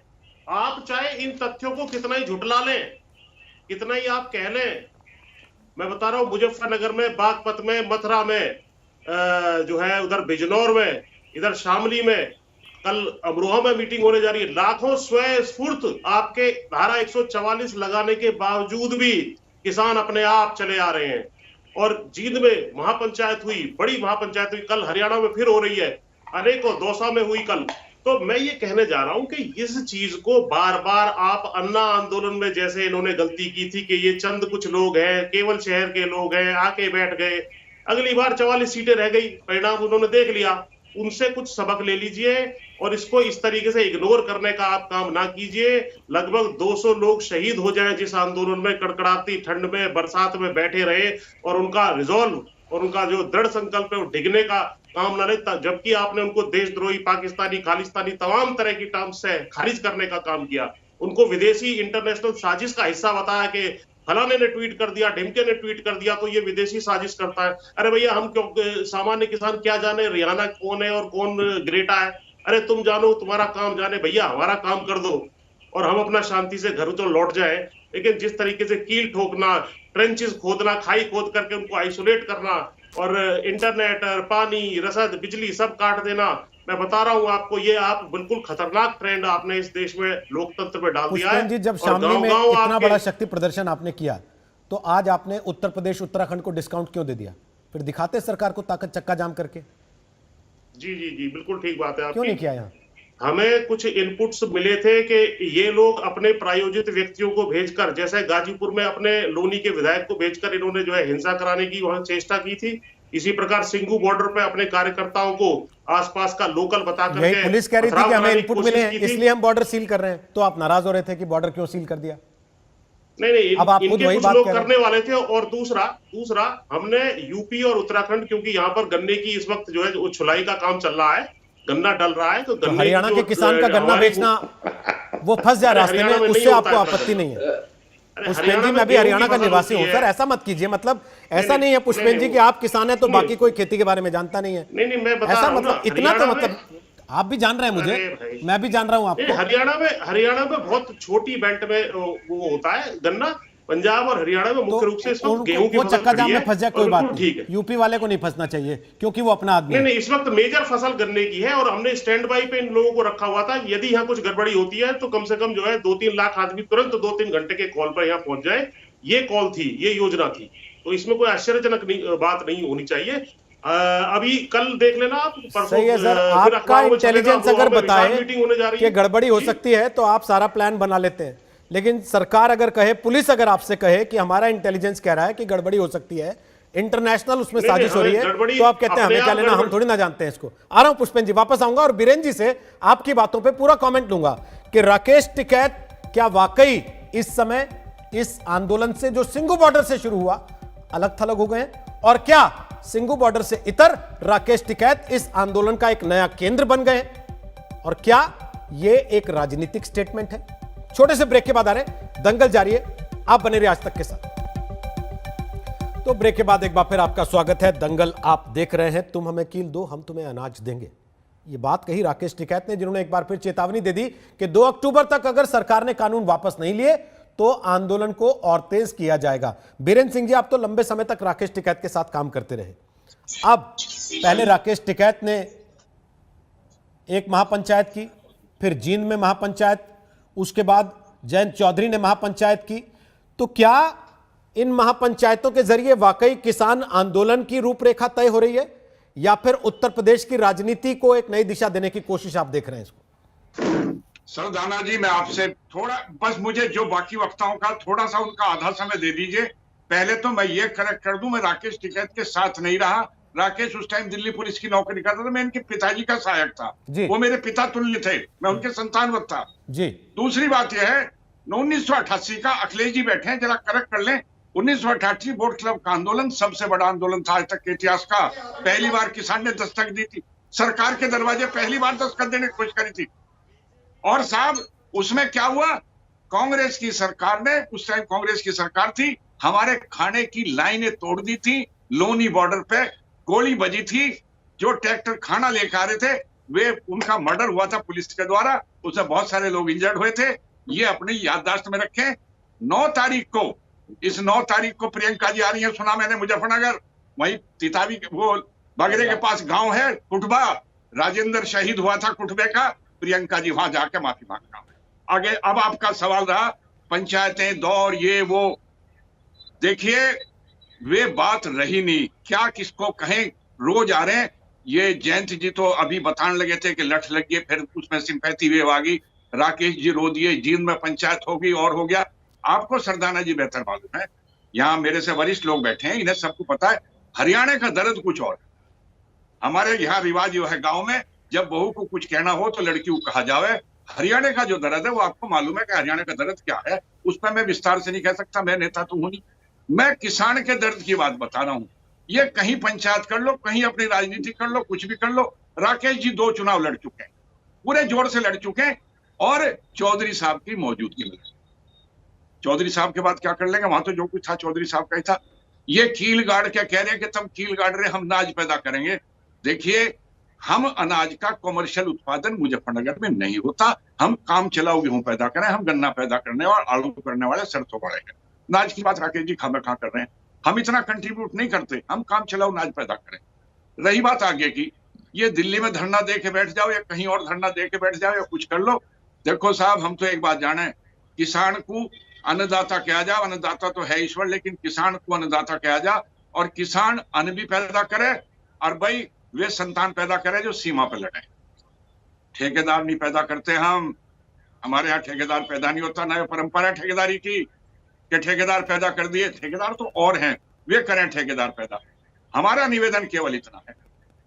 आप चाहे इन तथ्यों को कितना ही झुटला लें, कितना ही आप कह लें, मैं बता रहा हूं मुजफ्फरनगर में, बागपत में, मथुरा में, जो है उधर बिजनौर में, इधर शामली में, कल अमरोहा में मीटिंग होने जा रही है। लाखों स्वयं स्फूर्त आपके धारा 144 लगाने के बावजूद भी किसान अपने आप चले आ रहे हैं। और जींद में महापंचायत हुई, बड़ी महापंचायत हुई, कल हरियाणा में फिर हो रही है, अनेकों, दौसा में हुई कल। तो मैं ये कहने जा रहा हूं कि इस चीज को बार बार आप अन्ना आंदोलन में जैसे इन्होंने गलती की थी कि ये चंद कुछ लोग हैं, केवल शहर के लोग हैं, आके बैठ गए, अगली बार 44 सीटें रह गई, परिणाम उन्होंने देख लिया, उनसे कुछ सबक ले लीजिए और इसको इस तरीके से इग्नोर करने का आप काम ना कीजिए। लगभग 200 लोग शहीद हो जाएं जिस आंदोलन में, कड़कड़ाती ठंड में, बरसात में बैठे रहे, और उनका रिजॉल्व और उनका जो दृढ़ संकल्प है वो डिगने का काम ना रहे, जबकि आपने उनको देशद्रोही, पाकिस्तानी, खालिस्तानी, तमाम तरह की टर्म्स से खारिज करने का काम किया, उनको विदेशी इंटरनेशनल साजिश का हिस्सा बताया कि फलाने ने ट्वीट कर दिया, ढिमके ने ट्वीट कर दिया तो ये विदेशी साजिश करता है। अरे भैया, हम क्यों, सामान्य किसान क्या जाने रिहाना कौन है और कौन ग्रेटा है? अरे तुम जानो, तुम्हारा काम जाने, भैया हमारा काम कर दो और हम अपना शांति से घर तो लौट जाए। लेकिन जिस तरीके से कील ठोकना, ट्रेंचेस खोदना, खाई खोद करके उनको आइसोलेट करना और इंटरनेट, पानी, रसद, बिजली सब काट देना, मैं बता रहा हूं आपको, ये आप बिल्कुल खतरनाक ट्रेंड आपने इस देश में लोकतंत्र में डाल दिया है। जी, जब शामली में इतना बड़ा शक्ति प्रदर्शन आपने किया तो आज आपने उत्तर प्रदेश, उत्तराखंड को डिस्काउंट क्यों दे दिया? फिर दिखाते सरकार को ताकत चक्का जाम करके। जी बिल्कुल ठीक बात है आपकी। क्यों नहीं किया? यहाँ हमें कुछ इनपुट्स मिले थे कि ये लोग अपने प्रायोजित व्यक्तियों को भेजकर, जैसे गाजीपुर में अपने लोनी के विधायक को भेजकर इन्होंने जो है हिंसा कराने की वहां चेष्टा की थी, इसी प्रकार सिंगू बॉर्डर पे अपने कार्यकर्ताओं को आसपास का लोकल बता करके, यही पुलिस कह रही थी कि हमें इनपुट मिले हैं इसलिए हम बॉर्डर सील कर रहे हैं, तो आप नाराज हो रहे थे कि बॉर्डर क्यों सील कर दिया? नहीं, अब आप खुद इनके वही कुछ बात लोग कह रहे हैं। करने वाले थे। और दूसरा हमने यूपी और उत्तराखंड, क्योंकि यहाँ पर गन्ने की इस वक्त जो है वो छुलाई का काम चल रहा है, गन्ना डल रहा है, तो तो गन्ने हरियाणा की के जो किसान का गन्ना हमारी बेचना वो फंस जाए अरे रास्ते में, हरियाणा में उससे नहीं होता आपको ऐसा आपत्ति गन्ना। नहीं है? अरे पुष्पेन हरियाणा जी, में मैं भी गेहूं हरियाणा की का फसल निवासी हूँ होती सर, है। ऐसा मत कीजिए। मतलब ऐसा नहीं, नहीं है पुष्पेन नहीं, जी कि आप किसान हैं तो सुनिए। बाकी कोई खेती के बारे में जानता नहीं है। नहीं, मैं बता ऐसा रहा हूं मतलब ना, इतना तो हरियाणा मतलब में- आप भी जान रहे हैं अरे मुझे, भाई। मैं भी जान रहा हूँ नहीं, आपको। हरियाणा में बहुत छोटी बेल्ट में वो होता है गन्ना। पंजाब और हरियाणा में मुख्य रूप से इस वक्त गेहूं की वो फसल चक्का खड़ी जाम है में फंस जाए और कोई बात बिल्कुल नहीं, ठीक है। यूपी वाले को नहीं फंसना चाहिए क्योंकि वो अपना आदमी नहीं, है। इस वक्त मेजर फसल गन्ने की है और हमने स्टैंड बाई पे इन लोगों को रखा हुआ था। यदि यहाँ कुछ गड़बड़ी होती है तो कम से कम जो है 2-3 लाख आदमी तुरंत 2-3 घंटे के कॉल पर यहाँ पहुंच जाए। ये कॉल थी, ये योजना थी, तो इसमें कोई आश्चर्यजनक बात नहीं होनी चाहिए। अभी कल देख लेना आप, परसों सही है सर, फिर आपका अखबारों में छपेगा, इंटेलिजेंस वो अगर वहाँ पे विशाल बताए मीटिंग होने जा रही कि है। गड़बड़ी हो जी। सकती है तो आप सारा प्लान बना लेते हैं, लेकिन सरकार अगर कहे, पुलिस अगर आपसे कहे कि हमारा इंटेलिजेंस कह रहा है कि गड़बड़ी हो सकती है, इंटरनेशनल उसमें नहीं, साजिश हो रही है, गड़बड़ी तो आप कहते हैं अपने हमें क्या आप लेना, हम गड़बड़- थोड़ी ना जानते हैं इसको। आ रहा हूं पुष्पेन जी, वापस आऊंगा और बीरेन जी से आपकी बातों पे पूरा कमेंट लूंगा कि राकेश टिकैत क्या वाकई इस समय इस आंदोलन से जो सिंगू बॉर्डर से शुरू हुआ अलग थलग हो गए हैं, और क्या सिंगू बॉर्डर से इतर राकेश टिकैत इस आंदोलन का एक नया केंद्र बन गए हैं, और क्या यह एक राजनीतिक स्टेटमेंट है? छोटे से ब्रेक के बाद आ रहे हैं, दंगल जारी है, आप बने रहिए आज तक के साथ। तो ब्रेक के बाद एक बार फिर आपका स्वागत है, दंगल आप देख रहे हैं। तुम हमें कील दो, हम तुम्हें अनाज देंगे, ये बात कही राकेश टिकैत ने, जिन्होंने एक बार फिर चेतावनी दे दी कि 2 अक्टूबर तक अगर सरकार ने कानून वापस नहीं लिए तो आंदोलन को और तेज किया जाएगा। बीरेन सिंह जी, आप तो लंबे समय तक राकेश टिकैत के साथ काम करते रहे। अब पहले राकेश टिकैत ने एक महापंचायत की, फिर जींद में महापंचायत, उसके बाद जयंत चौधरी ने महापंचायत की, तो क्या इन महापंचायतों के जरिए वाकई किसान आंदोलन की रूपरेखा तय हो रही है, या फिर उत्तर प्रदेश की राजनीति को एक नई दिशा देने की कोशिश आप देख रहे हैं इसको? सरदाना जी, मैं आपसे थोड़ा, बस मुझे जो बाकी वक्ताओं का थोड़ा सा उनका आधा समय दे दीजिए। पहले तो मैं ये करेक्ट कर दूं, मैं राकेश टिकैत के साथ नहीं रहा। राकेश उस टाइम दिल्ली पुलिस की नौकरी करता था, मैं इनके पिताजी का सहायक था, वो मेरे पिता तुल्य थे, मैं उनके संतानवत था जी। दूसरी बात यह है, 1988 का अखिलेश जी बैठे हैं, जरा करेक्ट कर लें। 1988 बोट क्लब का आंदोलन सबसे बड़ा आंदोलन था आज तक के इतिहास का। पहली बार किसान ने दस्तक दी थी, सरकार के दरवाजे पहली बार दस्तक देने की कोशिश करी थी। और साहब उसमें क्या हुआ, कांग्रेस की सरकार ने, उस टाइम कांग्रेस की सरकार थी, हमारे खाने की लाइनें तोड़ दी थी। लोनी बॉर्डर पे गोली बजी थी, जो ट्रैक्टर खाना लेकर आ रहे थे वे, उनका मर्डर हुआ था पुलिस के द्वारा, उसमें बहुत सारे लोग इंजर्ड हुए थे। ये अपनी याददाश्त में रखें। 9 तारीख को, इस 9 तारीख को प्रियंका जी आ रही है, सुना मैंने मुजफ्फरनगर, वही तितावी वो बगरे के पास गांव है कुटबा, राजेंद्र शहीद हुआ था कुटबे का, प्रियंका जी वहां जाके माफी मांगना। आगे अब आपका सवाल रहा पंचायतें, दौर, ये वो, देखिए वे बात रही नहीं, क्या किसको कहें, रोज आ रहे हैं। ये जयंत जी तो अभी बताने लगे थे कि लठ लग गई, फिर उसमें सिंपैथी वेव आ गई, राकेश जी रो दिए, जींद में पंचायत होगी और हो गया। आपको सरदाना जी बेहतर मालूम है, यहाँ मेरे से वरिष्ठ लोग बैठे हैं, इन्हें सबको पता है हरियाणा का दर्द कुछ और है। हमारे यहाँ रिवाज जो है गांव में, जब बहू को कुछ कहना हो तो लड़की को कहा जावे। हरियाणा का जो दर्द है वो आपको मालूम है कि हरियाणा का दर्द क्या है, उस पर मैं विस्तार से नहीं कह सकता, मैं नेता तो हूं नहीं। मैं किसान के दर्द की बात बता रहा हूं। ये कहीं पंचायत कर लो, कहीं अपनी राजनीति कर लो, कुछ भी कर लो। राकेश जी 2 चुनाव लड़ चुके हैं, पूरे जोर से लड़ चुके हैं, और चौधरी साहब की मौजूदगी में। चौधरी साहब के बाद क्या कर लेंगे, वहां तो जो कुछ था चौधरी साहब का ही था। ये कील गाड़ के कह रहे हैं कि तुम कील गाड़ रहे, हम अनाज पैदा करेंगे। देखिए, हम अनाज का कमर्शियल उत्पादन मुजफ्फरनगर में नहीं होता। हम काम चलाऊ गेहूं पैदा करें, हम गन्ना पैदा करने और आलू करने वाले सरसों बढ़ेंगे। अनाज की बात राकेश जी खामखा कर रहे हैं, हम इतना कंट्रीब्यूट नहीं करते, हम काम चलाऊ अनाज पैदा करें। रही बात आगे की, ये दिल्ली में धरना दे के बैठ जाओ या कहीं और धरना दे के बैठ जाओ या कुछ कर लो। देखो साहब, हम तो एक बात जाने, किसान को अन्नदाता कहा जा, अन्नदाता तो है ईश्वर, लेकिन किसान को अन्नदाता कहा जा, और किसान अन्न भी पैदा करे और भाई वे संतान पैदा करे जो सीमा पर लड़े। ठेकेदार नहीं पैदा करते हम, हमारे यहाँ ठेकेदार पैदा नहीं होता, ना परंपरा है ठेकेदारी की कि ठेकेदार पैदा कर दिए। ठेकेदार तो और हैं, वे करें ठेकेदार पैदा। हमारा निवेदन केवल इतना है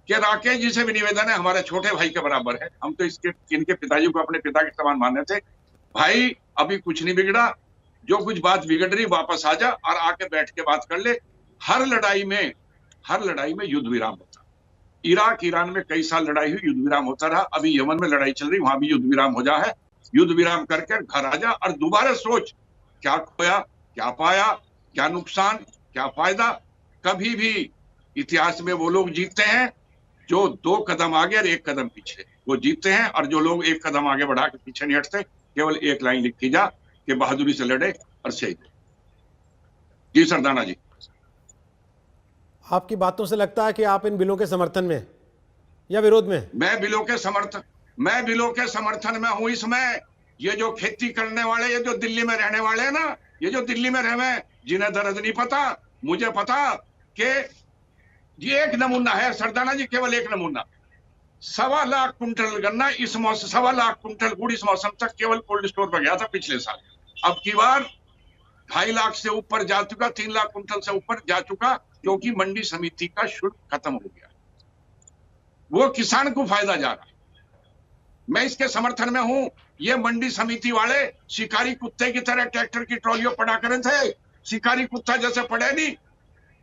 कि राकेश जी से भी निवेदन है, हमारे छोटे भाई के बराबर है, हम तो इनके पिताजी को अपने पिता के समान मानते थे। भाई अभी कुछ नहीं बिगड़ा, जो कुछ बात बिगड़ रही वापस आ जा और आके बैठ के बात कर ले। हर लड़ाई में युद्ध विराम होता। इराक ईरान में कई साल लड़ाई हुई, युद्ध विराम होता रहा। अभी यमन में लड़ाई चल रही, वहां भी युद्ध विराम हो जा है। युद्ध विराम करके घर आ जा और दोबारा सोच क्या खोया, क्या पाया, क्या नुकसान, क्या फायदा। कभी भी इतिहास में वो लोग जीतते हैं जो 2 कदम आगे और 1 कदम पीछे, वो जीतते हैं। और जो लोग 1 कदम आगे बढ़ा के पीछे नहीं हटते, केवल एक लाइन लिखी जा कि बहादुरी से लड़े और शहीद हुए। जी सरदाना जी। आपकी बातों से लगता है कि आप इन बिलों के समर्थन में या विरोध में? मैं बिलों के समर्थन में हूं। इसमें ये जो खेती करने वाले, ये जो दिल्ली में रहने वाले हैं ना, ये जो दिल्ली में रहे, जिन्हें दर्द नहीं पता, मुझे पता कि ये एक नमूना है सरदाना जी, केवल एक नमूना। 1.25 लाख कुंटल गन्ना इस मौसम, 1.25 लाख कुंटल गुड़ इस मौसम तक केवल कोल्ड स्टोर पर गया था पिछले साल। अब की बार 2.5 लाख से ऊपर जा चुका, 3 लाख कुंटल से ऊपर जा चुका, क्योंकि मंडी समिति का शुल्क खत्म हो गया। वो किसान को फायदा जा रहा है। मैं इसके समर्थन में हूं। ये मंडी समिति वाले शिकारी कुत्ते की तरह ट्रैक्टर की ट्रॉलियों पड़ा करे थे। शिकारी कुत्ता जैसे पड़े नहीं,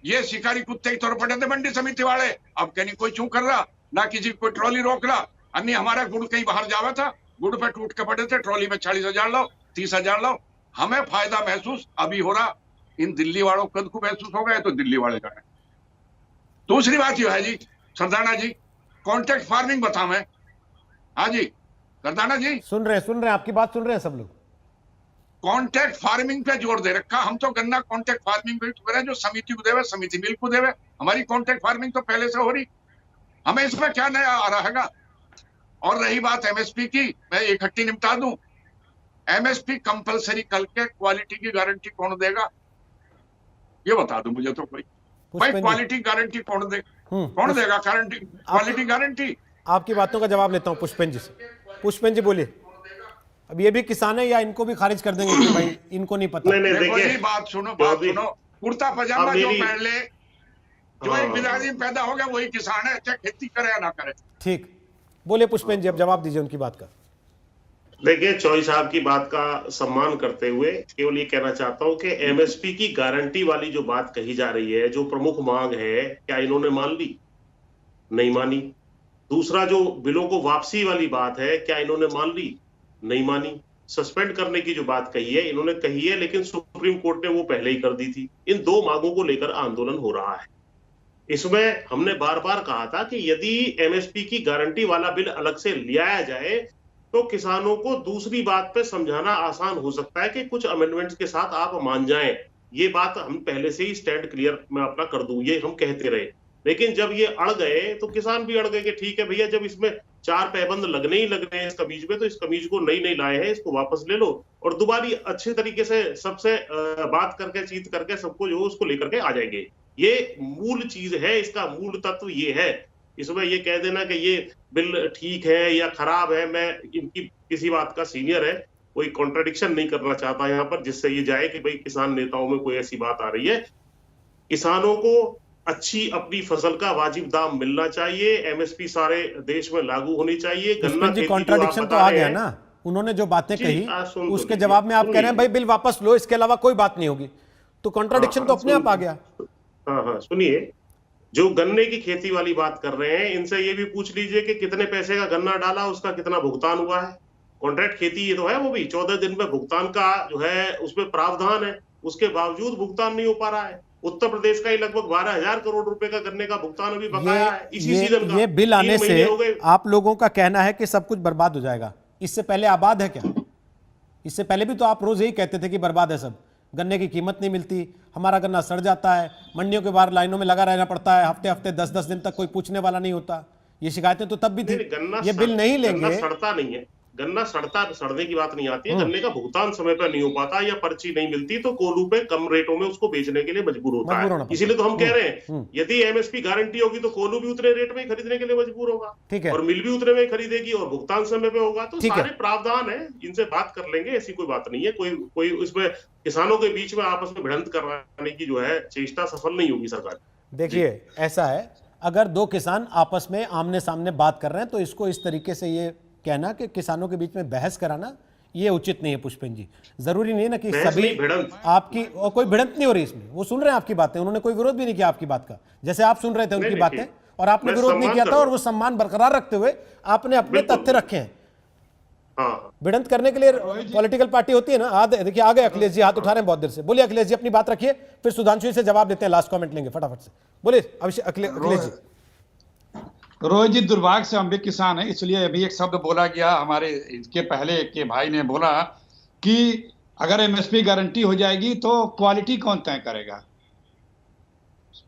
ये शिकारी कुत्ते की तरह पड़े थे मंडी समिति वाले। अब कहीं कोई चूं कर रहा, ना किसी कोई ट्रॉली रोक रहा। अन्य हमारा गुड़ कहीं बाहर जावा था, गुड़ पे टूट के पड़े थे, ट्रॉली में 40,000 लो, 30,000 लो। हमें फायदा महसूस अभी हो रहा, इन दिल्ली वालों को महसूस हो गए तो दिल्ली वाले जाने। दूसरी बात यह है जी सरदाना जी, कॉन्ट्रैक्ट फार्मिंग बता मैं। हाँ जी सरदाना जी, सुन रहे हैं, आपकी बात सुन रहे हैं सब लोग। कॉन्ट्रैक्ट फार्मिंग पे जोर दे रखा। हम तो गन्ना कॉन्ट्रैक्ट फार्मिंग पे कर रहे हैं, जो समिति को देवे, समिति मिल को देवे। हमारी कॉन्ट्रैक्ट फार्मिंग तो पहले से हो रही, हमें इसमें क्या नया आ रहा है। और रही बात एमएसपी की, मैं इकट्ठी निपटा दूं। एमएसपी कंपलसरी करके क्वालिटी की गारंटी कौन देगा, ये बता दो मुझे तो कोई। भाई क्वालिटी गारंटी कौन देगा क्वालिटी गारंटी? आपकी बातों का जवाब लेता हूं पुष्पेंद्र जी से। पुष्पेंद्र जी बोलिए। अब ये भी किसान है या इनको भी खारिज कर देंगे कि भाई इनको नहीं पता? नहीं देखिए, बात सुनो। कुर्ता पजामा जो पहन ले, जो एक बिरादरी में पैदा हो गया वही किसान है, चाहे खेती करे या ना करे। ठीक, बोले पुष्पेंद्र जी, अब जवाब दीजिए उनकी बात का। देखिए, चौधरी साहब की बात का सम्मान करते हुए केवल ये कहना चाहता हूं कि एमएसपी की गारंटी वाली जो बात कही जा रही है, जो प्रमुख मांग है, क्या इन्होंने मान ली? नहीं मानी। दूसरा, जो बिलों को वापसी वाली बात है, क्या इन्होंने मान ली? नहीं मानी। सस्पेंड करने की जो बात कही है, इन्होंने कही है, लेकिन सुप्रीम कोर्ट ने वो पहले ही कर दी थी। इन 2 मांगों को लेकर आंदोलन हो रहा है। इसमें हमने बार बार कहा था कि यदि एमएसपी की गारंटी वाला बिल अलग से लिया जाए तो किसानों को दूसरी बात पे समझाना आसान हो सकता है कि कुछ अमेंडमेंट्स के साथ आप मान जाएं। ये बात हम पहले से ही स्टैंड क्लियर मैं अपना कर दूं, ये हम कहते रहे। लेकिन जब ये अड़ गए तो किसान भी अड़ गए कि ठीक है भैया, जब इसमें 4 पैबंद लगने ही लगने हैं इस कमीज में, तो इस कमीज को नई लाए हैं, इसको वापस ले लो और दोबारा अच्छे तरीके से सबसे बात करके, चीत करके सबको जो उसको लेकर के आ जाएंगे। ये मूल चीज है, इसका मूल तत्व ये है। इसमें ये कह देना कि ये बिल ठीक है या खराब है, मैं इनकी किसी बात का सीनियर है, कोई कॉन्ट्रडिक्शन नहीं करना चाहता यहाँ पर, जिससे ये जाए कि भाई किसान नेताओं में कोई ऐसी बात आ रही है। किसानों को अच्छी अपनी फसल का वाजिब दाम मिलना चाहिए। एमएसपी सारे देश में लागू होनी चाहिए। गन्ना जी कॉन्ट्रडिक्शन तो आ गया ना, उन्होंने जो बातें कही उसके जवाब में आप कह रहे हैं भाई बिल वापस लो, इसके अलावा कोई बात नहीं होगी, तो कॉन्ट्रडिक्शन तो अपने आप आ गया। हाँ, सुनिए, जो गन्ने की खेती वाली बात कर रहे हैं, इनसे ये भी पूछ लीजिए कि कितने पैसे का गन्ना डाला, उसका कितना भुगतान हुआ है। कॉन्ट्रैक्ट खेती ये तो है, वो भी 14 दिन में भुगतान का जो है उसमें प्रावधान है, उसके बावजूद भुगतान नहीं हो पा रहा है। उत्तर प्रदेश का ही लगभग 12,000 करोड़ रुपए का गन्ने का भुगतान अभी बकाया है इसी सीजन का। ये बिल आने से आप लोगों का कहना है कि सब कुछ बर्बाद हो जाएगा। इससे पहले आबाद है क्या? इससे पहले भी तो आप रोज यही कहते थे कि बर्बाद है सब, गन्ने की कीमत नहीं मिलती, हमारा गन्ना सड़ जाता है, मंडियों के बाहर लाइनों में लगा रहना पड़ता है, हफ्ते हफ्ते 10-10 दिन तक कोई पूछने वाला नहीं होता। ये शिकायतें तो तब भी थी। ये बिल नहीं लेंगे, सड़ता नहीं है गन्ना, सड़ने की बात नहीं आती है। गन्ने का भुगतान समय पर नहीं हो पाता या पर्ची नहीं मिलती तो कोल्हू पे कम रेटों में उसको बेचने के लिए मजबूर होता है। इसीलिए तो हम कह रहे हैं यदि एमएसपी गारंटी होगी तो कोल्हू भी उतने रेट में खरीदने के लिए मजबूर होगा, ठीक है, और मिल भी उतने में खरीदेगी और भुगतान समय पे होगा। तो सारे प्रावधान है, इनसे बात कर लेंगे, ऐसी कोई बात नहीं है। कोई इसमें किसानों के बीच में आपस में भिड़ंत करवाने की जो है चेष्टा सफल नहीं होगी सरकार। देखिए ऐसा है, अगर 2 किसान आपस में आमने सामने बात कर रहे हैं तो इसको इस तरीके से ये कहना कि किसानों के बीच में बहस कराना, ये उचित नहीं है पुष्पेंद्र जी। जरूरी नहीं है ना कि बहस सभी नहीं, भिड़ंत। आपकी, और कोई भिड़ंत नहीं हो रही इसमें, वो सुन रहे हैं आपकी बातें, उन्होंने कोई विरोध भी नहीं किया आपकी बात का, जैसे आप सुन रहे थे उनकी नहीं, बातें, ठीक। और आपने मैं विरोध नहीं सम्मान किया था, कर और रहा वो सम्मान बरकरार रखते हुए आपने अपने बिल्कुल। तथ्य रखे हैं। हाँ, भिड़ंत करने के लिए पॉलिटिकल पार्टी होती है ना। देखिए आ गए अखिलेश जी, हाथ उठा रहे हैं बहुत देर से। बोलिए अखिलेश जी, अपनी बात रखिए, फिर सुधांशु जी से जवाब देते हैं, लास्ट कमेंट लेंगे फटाफट से। बोलिए अखिलेश जी। रोहित जी, दुर्भाग्य से हम भी किसान हैं, इसलिए अभी एक शब्द बोला गया हमारे इसके पहले के भाई ने बोला कि अगर एमएसपी गारंटी हो जाएगी तो क्वालिटी कौन तय करेगा।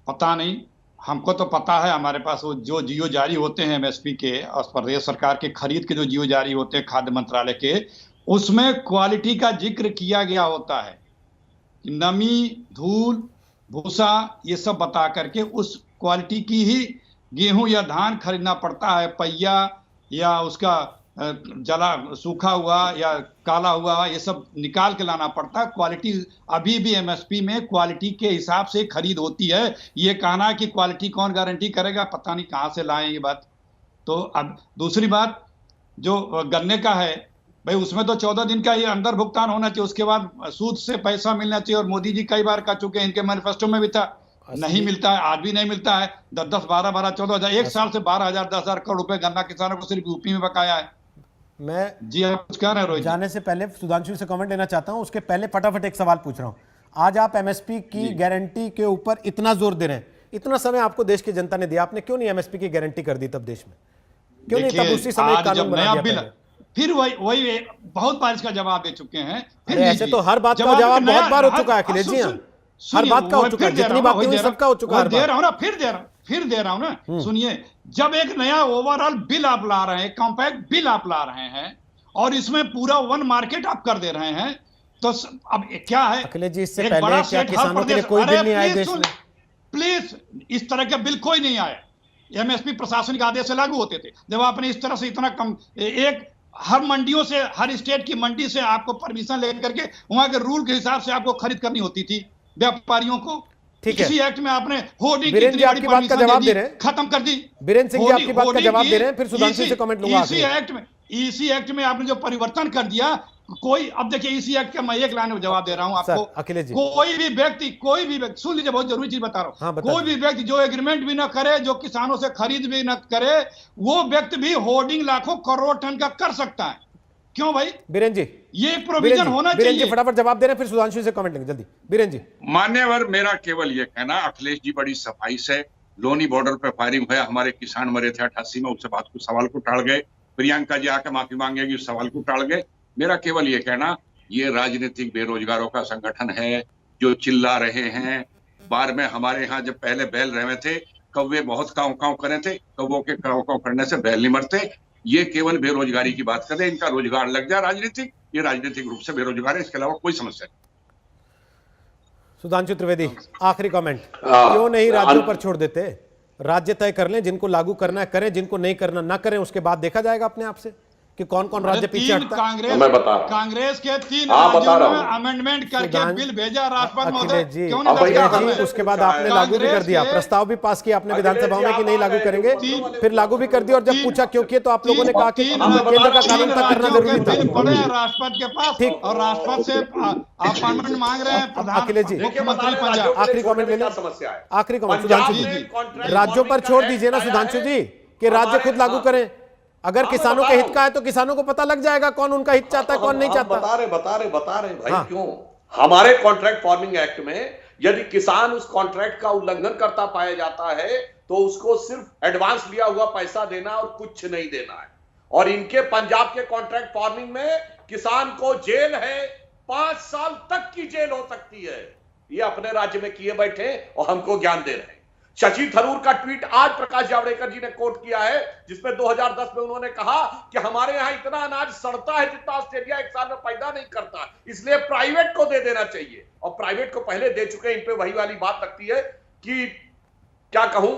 पता नहीं, हमको तो पता है, हमारे पास वो जो जियो जारी होते हैं एमएसपी के और प्रदेश सरकार के खरीद के जो जियो जारी होते हैं खाद्य मंत्रालय के, उसमें क्वालिटी का जिक्र किया गया होता है। नमी, धूल, भूसा, ये सब बता करके उस क्वालिटी की ही गेहूं या धान खरीदना पड़ता है। पहिया या उसका जला सूखा हुआ या काला हुआ, ये सब निकाल के लाना पड़ता है। क्वालिटी अभी भी एमएसपी में क्वालिटी के हिसाब से खरीद होती है। ये कहना कि क्वालिटी कौन गारंटी करेगा, पता नहीं कहां से लाएं ये बात। तो अब दूसरी बात जो गन्ने का है भाई, उसमें तो 14 दिन का ये अंदर भुगतान होना चाहिए, उसके बाद सूद से पैसा मिलना चाहिए। और मोदी जी कई बार कह चुके हैं, इनके मैनिफेस्टो में भी था, नहीं मिलता है, आज भी नहीं मिलता है। 10-10, 12-12, 14,000, एक साल से 12,000, 10,000 करोड़ रुपए गन्ना किसानों को सिर्फ यूपी में बकाया है। मैं जी आप कुछ कह रहे हैं रोहित? जाने से पहले सुधांशु से कमेंट लेना चाहता हूं, उसके पहले फटाफट एक सवाल पूछ रहा हूं। आज आप एमएसपी की गारंटी के ऊपर इतना जोर दे रहे हैं, इतना समय आपको देश की जनता ने दिया, आपने क्यों नहीं एमएसपी की गारंटी कर दी तब देश में? क्यों नहीं तब उसी समय एक कानून बना दिया पहले? फिर वही बहुत बार इसका जवाब दे चुके हैं। फिर ऐसे तो हर बात का जवाब बहुत बार हो चुका है अखिलेश जी, हर बात का हो चुका है, जितनी बात हुई सबका हो चुका है। दे रहा हूं ना, फिर दे रहा हूं ना। सुनिए, जब एक नया ओवरऑल बिल आप ला रहे हैं, कॉम्पैक्ट बिल आप ला रहे हैं, और इसमें पूरा वन मार्केट आप कर दे रहे हैं, तो अब क्या है अखिलेश जी, इससे पहले क्या किसानों के लिए कोई बिल नहीं आया देश में? प्लीज, इस तरह के बिल कोई नहीं आया। एमएसपी प्रशासनिक आदेश से लागू होते थे। जब आपने इस तरह से इतना कम, एक हर मंडियों से, हर स्टेट की मंडी से आपको परमिशन लेकर के वहां के रूल के हिसाब से आपको खरीद करनी होती थी व्यापारियों को। ठीक है, इसी एक्ट में आपने होर्डिंग बीरेन जी आपकी बात का जवाब दे रहे हैं, खत्म कर दी। बीरेन सिंह जी आपकी बात का जवाब दे रहे हैं, फिर सुधांशु से कमेंट लूंगा। इसी एक्ट में आपने जो परिवर्तन कर दिया, कोई, अब देखिए इसी एक्ट का मैं एक लाइन में जवाब दे रहा हूं आपको। अखिलेश जी, कोई भी व्यक्ति सुन लीजिए, बहुत जरूरी चीज बता रहा हूं। कोई भी व्यक्ति जो एग्रीमेंट भी ना करे, जो किसानों से खरीद भी ना करे, वो व्यक्ति भी होर्डिंग लाखों करोड़ टन का कर सकता है। क्यों भाई बीरेन जी? ये प्रोविजन होना चाहिए। बीरेन जी फटाफट जवाब दे रहे हैं, फिर सुधांशु से कमेंट लेंगे जल्दी। बीरेन जी। मान्यवर, मेरा केवल ये कहना, अखिलेश जी बड़ी सफाई से लोनी बॉर्डर पे फायरिंग हुआ, हमारे किसान मरे थे 88 में, उससे बात को सवाल को टाल गए। प्रियंका जी आके माफी मांगेगी, उस सवाल को टाल गए। मेरा केवल ये कहना, ये राजनीतिक बेरोजगारों का संगठन है जो चिल्ला रहे हैं। बार में हमारे यहाँ जब पहले बैल रहे थे, कौवे बहुत काव काव करे थे, कौवों के काव काव करने से बैल नहीं मरते। ये केवल बेरोजगारी की बात कर रहे हैं, इनका रोजगार लग जाए राजनीतिक, ये राजनीतिक रूप से बेरोजगार है, इसके अलावा कोई समस्या नहीं। सुधांशु त्रिवेदी, आखिरी कमेंट, क्यों नहीं राज्यों पर छोड़ देते? राज्य तय कर लें, जिनको लागू करना है करें, जिनको नहीं करना ना करें, उसके बाद देखा जाएगा अपने आप से कि कौन कौन राज्य पीछे हटता है। कांग्रेस के 3 राज्यों में अमेंडमेंट करके बिल भेजा राष्ट्रपति महोदय, क्यों नहीं? उसके बाद आपने लागू भी कर दिया, प्रस्ताव भी पास किया आपने विधानसभा में कि नहीं लागू करेंगे, फिर लागू भी कर दिया। और जब पूछा क्यों किए तो आप लोगों ने कहा कि केंद्र का कानून तक करना जरूरी था। पड़े हैं राष्ट्रपति के पास, ठीक, और राष्ट्रपति से अपॉइंटमेंट मांग रहे हैं अखिलेश जी। मुख्यमंत्री पंजाब। आखिरी कमेंट ले लो, आखिरी कमेंट सुधांशु जी। राज्यों पर छोड़ दीजिए ना सुधांशु जी, कि राज्य खुद लागू करें। अगर किसानों के हित का है तो किसानों को पता लग जाएगा कौन उनका हित चाहता है, कौन नहीं चाहता। बता रहे भाई। हाँ। क्यों हमारे कॉन्ट्रैक्ट फार्मिंग एक्ट में यदि किसान उस कॉन्ट्रैक्ट का उल्लंघन करता पाया जाता है तो उसको सिर्फ एडवांस लिया हुआ पैसा देना और कुछ नहीं देना है। और इनके पंजाब के कॉन्ट्रैक्ट फार्मिंग में किसान को जेल है, 5 साल तक की जेल हो सकती है। ये अपने राज्य में किए बैठे और हमको ज्ञान दे रहे हैं। शशि थरूर का ट्वीट आज प्रकाश जावड़ेकर जी ने कोट किया है, जिसमें 2010 में उन्होंने कहा कि हमारे यहां इतना अनाज सड़ता है जितना ऑस्ट्रेलिया एक साल में पैदा नहीं करता, इसलिए प्राइवेट को दे देना चाहिए। और प्राइवेट को पहले दे चुके हैं। इन पे वही वाली बात लगती है कि क्या कहूं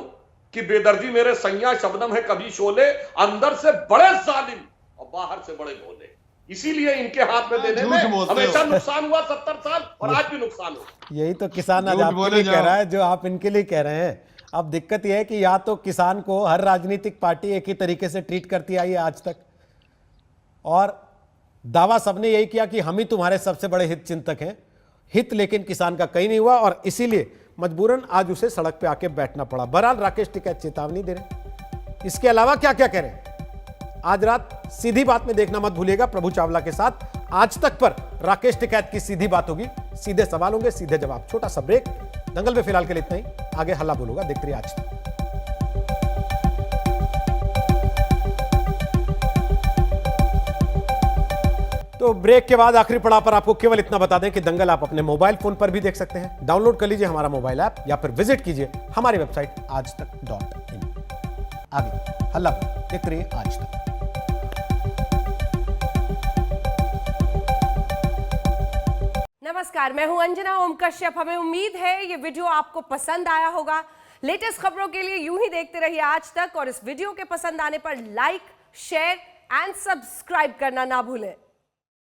कि बेदर्दी मेरे सैया शबनम है कभी शोले, अंदर से बड़े जालिम और बाहर से बड़े भोले। इसीलिए इनके हाथ में देने में हमेशा नुकसान हुआ 70 साल और आज भी नुकसान हो। यही तो किसान आज आपके लिए कह रहा है जो आप इनके लिए कह रहे हैं। अब दिक्कत यह है कि या तो किसान को हर राजनीतिक पार्टी एक ही तरीके से ट्रीट करती आई है आज तक, और दावा सबने यही किया कि हम ही तुम्हारे सबसे बड़े हित चिंतक हैं। हित लेकिन किसान का कहीं नहीं हुआ और इसीलिए मजबूरन आज उसे सड़क पे आके बैठना पड़ा। बहरहाल राकेश टिकैत चेतावनी दे रहे। इसके अलावा क्या क्या कह रहे हैं आज रात सीधी बात में देखना मत भूलिएगा। प्रभु चावला के साथ आज तक पर राकेश टिकैत की सीधी बात होगी, सीधे सवाल होंगे, सीधे जवाब। छोटा सा ब्रेक, दंगल में फिलहाल के लिए इतना ही। आगे हल्ला बोलूंगा, देखते रहिए आज तक। तो ब्रेक के बाद आखिरी पड़ाव पर आपको केवल इतना बता दें कि दंगल आप अपने मोबाइल फोन पर भी देख सकते हैं। डाउनलोड कर लीजिए हमारा मोबाइल ऐप या फिर विजिट कीजिए हमारी वेबसाइट आजतक.in। आगे हल्ला देखते रहिए आज तक। नमस्कार, मैं हूं अंजना ओम कश्यप। हमें उम्मीद है ये वीडियो आपको पसंद आया होगा। लेटेस्ट खबरों के लिए यूं ही देखते रहिए आज तक और इस वीडियो के पसंद आने पर लाइक, शेयर एंड सब्सक्राइब करना ना भूलें।